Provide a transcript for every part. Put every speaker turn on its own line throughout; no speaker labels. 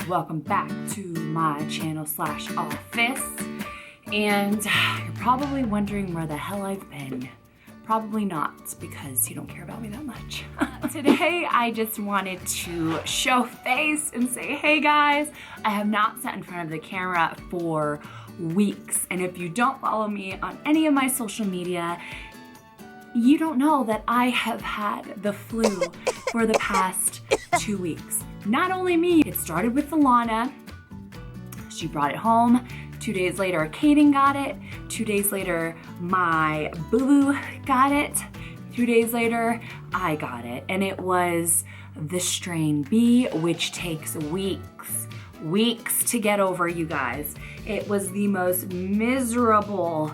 welcome back to my channel / office. And you're probably wondering where the hell I've been. Probably not, because you don't care about me that much. Today, I just wanted to show face and say, hey guys, I have not sat in front of the camera for weeks. And if you don't follow me on any of my social media, you don't know that I have had the flu for the past 2 weeks. Not only me, it started with Alana. She brought it home. 2 days later, Kaden got it. 2 days later, my boo-boo got it. 2 days later, I got it. And it was the strain B, which takes weeks to get over, you guys. It was the most miserable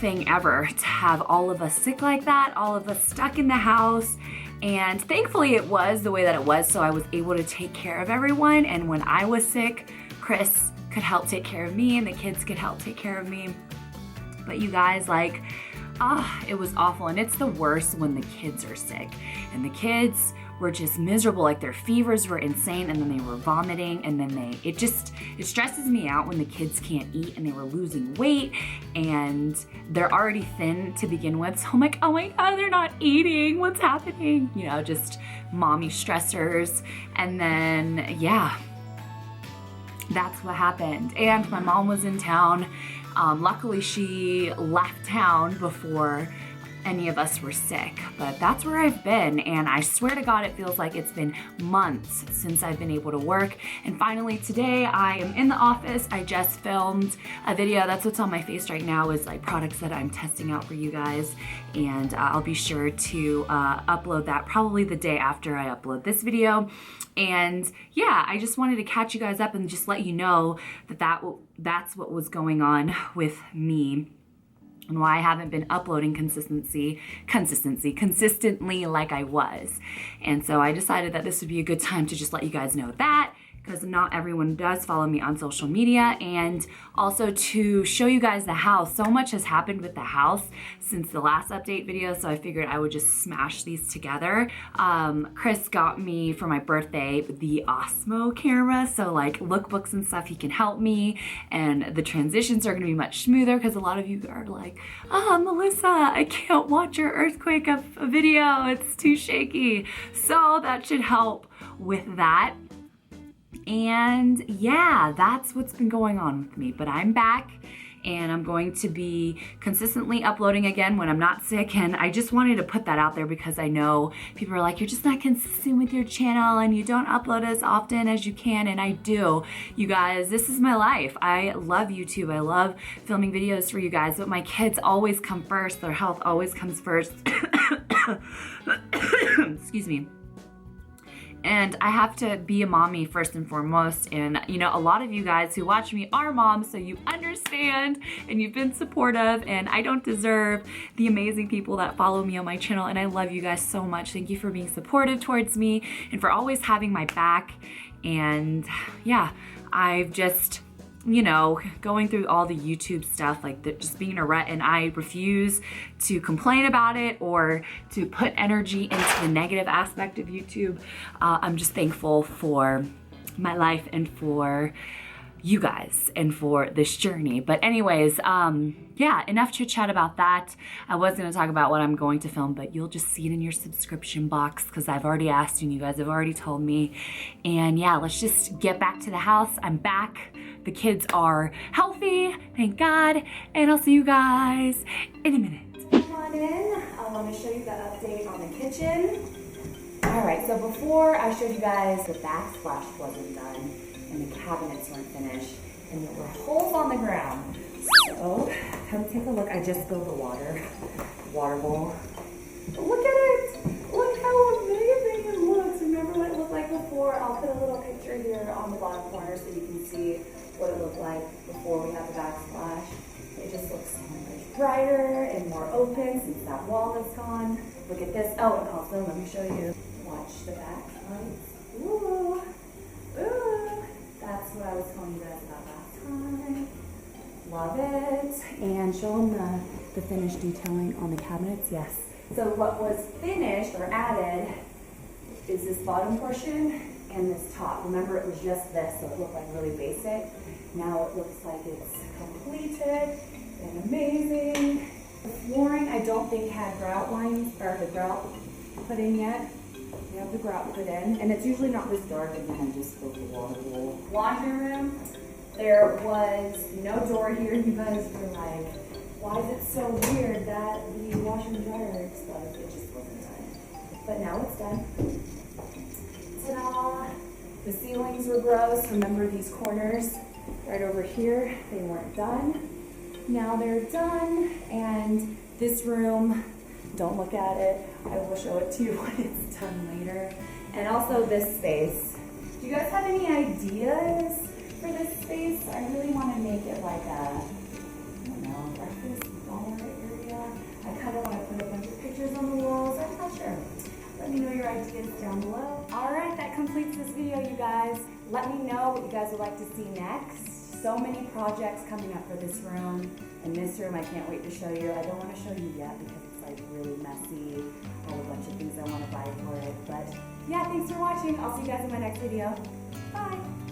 thing ever to have all of us sick like that, all of us stuck in the house. And thankfully it was the way that it was, so I was able to take care of everyone. And when I was sick, Chris could help take care of me and the kids could help take care of me. But you guys, like, it was awful. And it's the worst when the kids are sick. And the kids were just miserable, like their fevers were insane, and then they were vomiting, and then it stresses me out when the kids can't eat and they were losing weight and they're already thin to begin with. So I'm like, oh my God, they're not eating, what's happening? You know, just mommy stressors. And then, yeah, that's what happened. And my mom was in town. Luckily she left town before any of us were sick, but that's where I've been. And I swear to God, it feels like it's been months since I've been able to work. And finally today I am in the office. I just filmed a video. That's what's on my face right now, is like products that I'm testing out for you guys. And I'll be sure to upload that probably the day after I upload this video. And yeah, I just wanted to catch you guys up and just let you know that that's what was going on with me and why I haven't been uploading consistently like I was. And so I decided that this would be a good time to just let you guys know that, because not everyone does follow me on social media, and also to show you guys the house. So much has happened with the house since the last update video, so I figured I would just smash these together. Chris got me for my birthday the Osmo camera, so like lookbooks and stuff, he can help me, and the transitions are gonna be much smoother, because a lot of you are like, Melissa, I can't watch your earthquake video, it's too shaky. So that should help with that. And yeah, that's what's been going on with me. But I'm back and I'm going to be consistently uploading again when I'm not sick. And I just wanted to put that out there because I know people are like, you're just not consistent with your channel and you don't upload as often as you can. And I do. You guys, this is my life. I love YouTube. I love filming videos for you guys, but my kids always come first. Their health always comes first. Excuse me. And I have to be a mommy first and foremost. And you know, a lot of you guys who watch me are moms, so you understand and you've been supportive, and I don't deserve the amazing people that follow me on my channel. And I love you guys so much. Thank you for being supportive towards me and for always having my back. And yeah, I've just, you know, going through all the YouTube stuff, like just being a rut, and I refuse to complain about it or to put energy into the negative aspect of YouTube. I'm just thankful for my life and for you guys and for this journey. But anyways, yeah, enough chit chat about that. I was gonna talk about what I'm going to film, but you'll just see it in your subscription box because I've already asked you and you guys have already told me. And yeah, let's just get back to the house. I'm back. The kids are healthy, thank God. And I'll see you guys in a minute. Come on in. I want to show you the update on the kitchen. All right, so before I showed you guys the backsplash wasn't done and the cabinets weren't finished and there were holes on the ground. So come take a look. I just spilled the water bowl. Look at it. Look how amazing it looks. Remember what it looked like before? I'll put a little picture here on the bottom corner so you can see what it looked like before we had the backsplash. It just looks so much brighter and more open since that wall is gone. Look at this. Oh, and also let me show you. Watch the back lights. Ooh. Ooh. That's what I was telling you guys about last time. Love it. And show them the finished detailing on the cabinets. Yes. So what was finished or added is this bottom portion and this top. Remember, it was just this, so it looked like really basic. Now it looks like it's completed and amazing. The flooring, I don't think had grout lines, or the grout put in yet. We have the grout put in, and it's usually not this dark, and then I just filled the water bowl. Laundry room, there was no door here. You guys were like, why is it so weird that the washer and dryer are exposed? It just wasn't done. But now it's done. Ta-da! The ceilings were gross. Remember these corners right over here? They weren't done. Now they're done. And this room, don't look at it. I will show it to you when it's done later. And also this space. Do you guys have any ideas for this space? I really want to make it like a, I don't know, breakfast bar area. I kind of want to put a bunch of pictures on the walls. I'm not sure. Let me know your ideas down below. All right, that completes this video, you guys. Let me know what you guys would like to see next. So many projects coming up for this room. And this room, I can't wait to show you. I don't want to show you yet because it's like really messy. I have a bunch of things I want to buy for it. But yeah, thanks for watching. I'll see you guys in my next video. Bye.